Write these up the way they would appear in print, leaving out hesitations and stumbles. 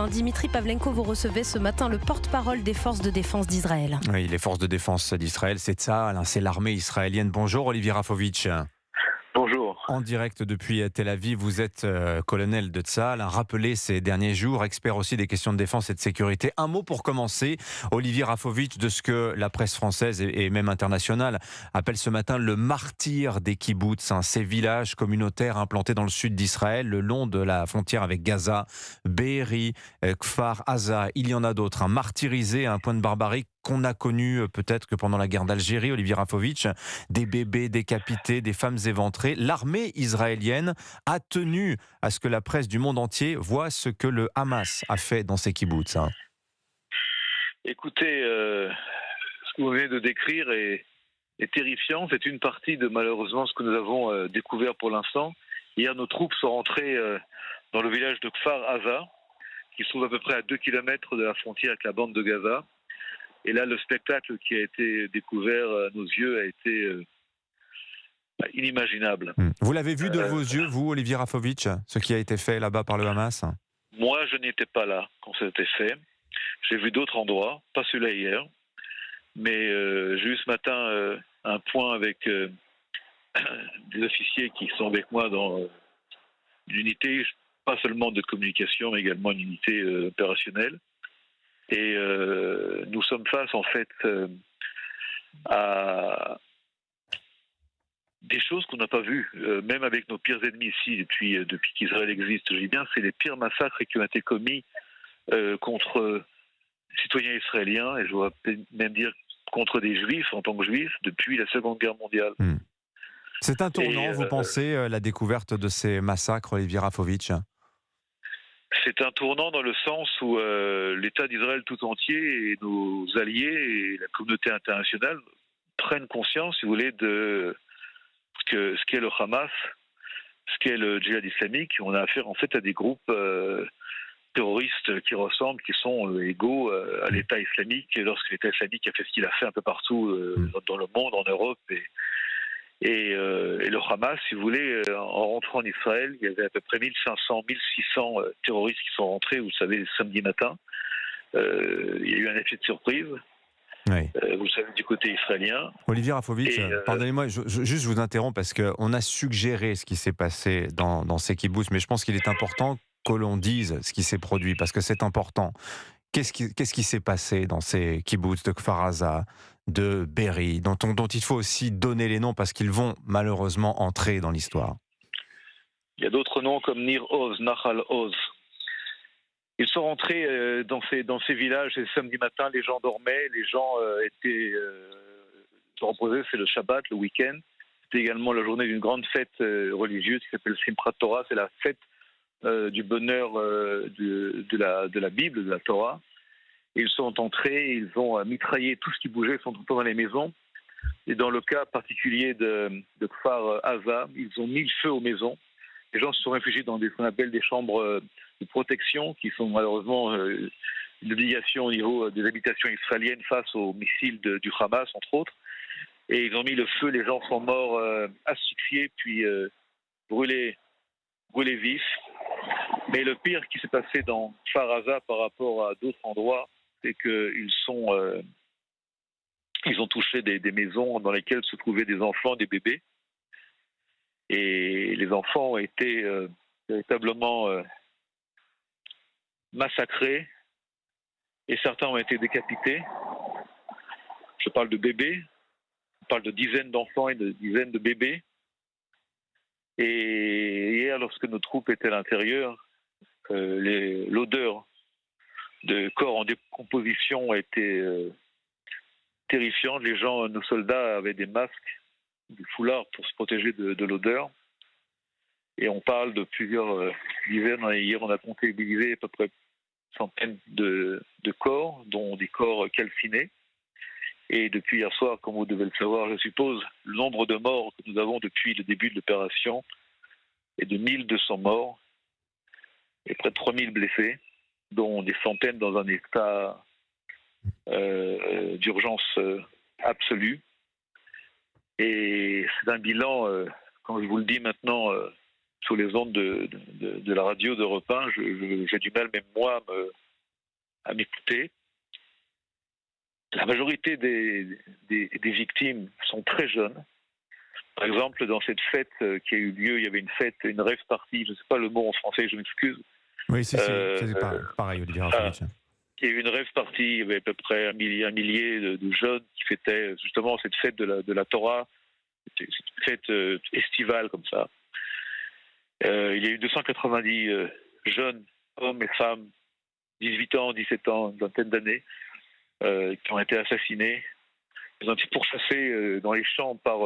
Dimitri Pavlenko, vous recevez ce matin le porte-parole des forces de défense d'Israël. Oui, les forces de défense d'Israël, c'est ça, c'est l'armée israélienne. Bonjour Olivier Rafovitch. Bonjour. En direct depuis Tel Aviv, vous êtes colonel de Tsahal, rappelé ces derniers jours, expert aussi des questions de défense et de sécurité. Un mot pour commencer, Olivier Rafovitch, de ce que la presse française et même internationale appelle ce matin le martyr des kibboutz, ces villages communautaires implantés dans le sud d'Israël, le long de la frontière avec Gaza, Be'eri, Kfar Aza, il y en a d'autres, martyrisés à un point de barbarie qu'on a connu peut-être que pendant la guerre d'Algérie, Olivier Rafovitch, des bébés décapités, des femmes éventrées. L'armée israélienne a tenu à ce que la presse du monde entier voit ce que le Hamas a fait dans ces kibboutz. Écoutez, ce que vous venez de décrire est terrifiant. C'est une partie de malheureusement ce que nous avons découvert pour l'instant. Hier, nos troupes sont rentrées dans le village de Kfar Aza, qui se trouve à peu près à 2 kilomètres de la frontière avec la bande de Gaza. Et là, le spectacle qui a été découvert à nos yeux a été inimaginable. Vous l'avez vu de vos yeux, vous, Olivier Rafovitch, ce qui a été fait là-bas par le Hamas ? Moi, je n'étais pas là quand ça a été fait. J'ai vu d'autres endroits, pas celui-là hier. Mais j'ai eu ce matin un point avec des officiers qui sont avec moi dans l'unité, pas seulement de communication, mais également une unité opérationnelle. Et nous sommes face, en fait, à des choses qu'on n'a pas vues, même avec nos pires ennemis ici, depuis qu'Israël existe. Je dis bien, c'est les pires massacres qui ont été commis contre citoyens israéliens, et je dois même dire contre des juifs en tant que juifs, depuis la Seconde Guerre mondiale. C'est un tournant, vous pensez, la découverte de ces massacres, Olivier Rafovitch ? C'est un tournant dans le sens où l'État d'Israël tout entier et nos alliés et la communauté internationale prennent conscience, si vous voulez, de ce qu'est le Hamas, ce qu'est le djihad islamique. On a affaire en fait à des groupes terroristes qui ressemblent, qui sont égaux à l'État islamique. Et lorsque l'État islamique a fait ce qu'il a fait un peu partout dans le monde, en Europe et le Hamas, si vous voulez, en rentrant en Israël, il y avait à peu près 1500, 1600 terroristes qui sont rentrés, vous savez, samedi matin. Il y a eu un effet de surprise, Oui. vous le savez, du côté israélien. Olivier Rafovitch, pardonnez-moi, juste vous interromps parce qu'on a suggéré ce qui s'est passé dans ces kibboutz, mais je pense qu'il est important que l'on dise ce qui s'est produit, parce que c'est important. Qu'est-ce qui s'est passé dans ces kibboutz de Kfar Aza, de Be'eri, dont il faut aussi donner les noms parce qu'ils vont malheureusement entrer dans l'histoire? Il y a d'autres noms comme Nir Oz, Nahal Oz. Ils sont rentrés dans ces villages et samedi matin, les gens dormaient, les gens étaient se reposaient, c'est le Shabbat, le week-end. C'était également la journée d'une grande fête religieuse qui s'appelle Simchat Torah, c'est la fête du bonheur de la Bible, de la Torah. Ils sont entrés, ils ont mitraillé tout ce qui bougeait, ils sont entrés dans les maisons. Et dans le cas particulier de Kfar Aza, ils ont mis le feu aux maisons. Les gens se sont réfugiés dans ce qu'on appelle des chambres de protection, qui sont malheureusement une obligation au niveau des habitations israéliennes face aux missiles du Hamas, entre autres. Et ils ont mis le feu, les gens sont morts asphyxiés, puis brûlés vifs. Mais le pire qui s'est passé dans Kfar Aza par rapport à d'autres endroits, c'est qu'ils ont touché des maisons dans lesquelles se trouvaient des enfants, des bébés. Et les enfants ont été véritablement massacrés et certains ont été décapités. Je parle de bébés, je parle de dizaines d'enfants et de dizaines de bébés. Et hier, lorsque nos troupes étaient à l'intérieur, l'odeur de corps en décomposition a été terrifiante. Nos soldats avaient des masques, des foulards pour se protéger de l'odeur. Et on parle de plusieurs dizaines. Hier, on a comptabilisé à peu près une centaine de corps, dont des corps calcinés. Et depuis hier soir, comme vous devez le savoir, je suppose, le nombre de morts que nous avons depuis le début de l'opération est de 1200 morts et près de 3000 blessés, dont des centaines dans un état d'urgence absolue. Et c'est un bilan, quand je vous le dis maintenant, sur les ondes de la radio d'Europe 1. J'ai du mal, même moi, à m'écouter. La majorité des victimes sont très jeunes. Par exemple, dans cette fête qui a eu lieu, il y avait une rave party, je ne sais pas le mot en français, je m'excuse. Oui, c'est pareil, Olivier Rafovitch. Il y a eu une rave party, il y avait à peu près un millier de jeunes qui fêtaient justement cette fête de la Torah, cette fête estivale comme ça. Il y a eu 290 jeunes, hommes et femmes, 18 ans, 17 ans, une vingtaine d'années, qui ont été assassinés. Ils ont été pourchassés dans les champs par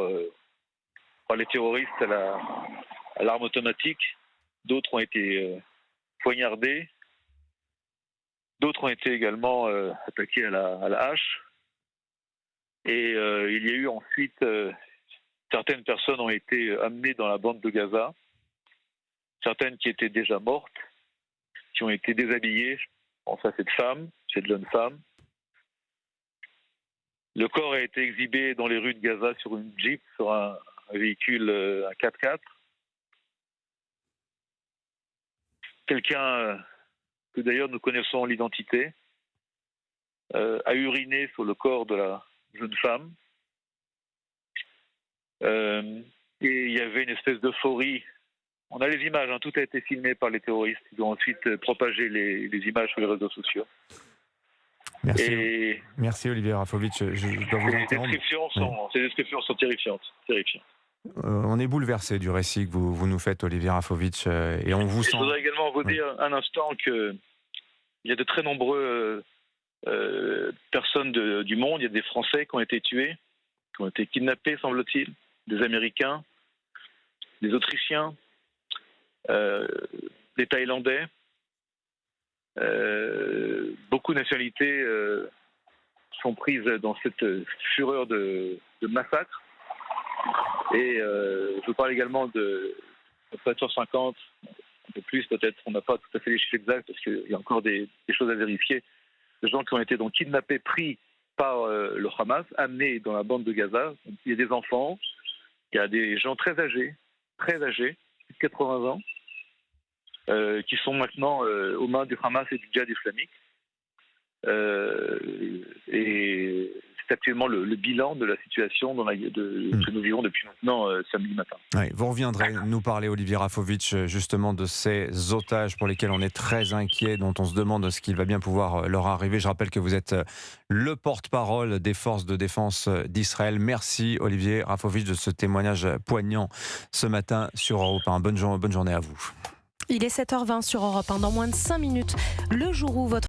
les terroristes à l'arme automatique. D'autres ont été poignardés. D'autres ont été également attaqués à la hache. Et il y a eu ensuite, certaines personnes ont été amenées dans la bande de Gaza, certaines qui étaient déjà mortes, qui ont été déshabillées. Je pense à cette jeune femme. Le corps a été exhibé dans les rues de Gaza sur une Jeep, sur un véhicule, un 4x4. Quelqu'un que d'ailleurs nous connaissons l'identité, a uriné sur le corps de la jeune femme. Et il y avait une espèce d'euphorie. On a les images, tout a été filmé par les terroristes. Ils ont ensuite propagé les images sur les réseaux sociaux. Merci Olivier Rafovitch. Je dois vous interrompre. Ces descriptions sont terrifiantes. On est bouleversé du récit que vous nous faites, Olivier Rafovitch, et on vous sent. Je voudrais également vous dire un instant qu'il y a de très nombreux personnes du monde. Il y a des Français qui ont été tués, qui ont été kidnappés, semble-t-il, des Américains, des Autrichiens, des Thaïlandais. Beaucoup de nationalités sont prises dans cette fureur de massacre. Et je vous parle également de 750, un peu plus peut-être, on n'a pas tout à fait les chiffres exacts parce qu'il y a encore des choses à vérifier, de gens qui ont été donc kidnappés, pris par le Hamas, amenés dans la bande de Gaza. Il y a des enfants, il y a des gens très âgés, plus de 80 ans, qui sont maintenant aux mains du Hamas et du djihad islamique. Et c'est actuellement le bilan de la situation que nous vivons depuis maintenant samedi matin. Oui, vous reviendrez nous parler, Olivier Rafovitch, justement de ces otages pour lesquels on est très inquiet, dont on se demande ce qu'il va bien pouvoir leur arriver. Je rappelle que vous êtes le porte-parole des forces de défense d'Israël. Merci Olivier Rafovitch de ce témoignage poignant ce matin sur Europe 1. Bonne journée à vous. Il est 7h20 sur Europe 1. Dans moins de 5 minutes, le jour où votre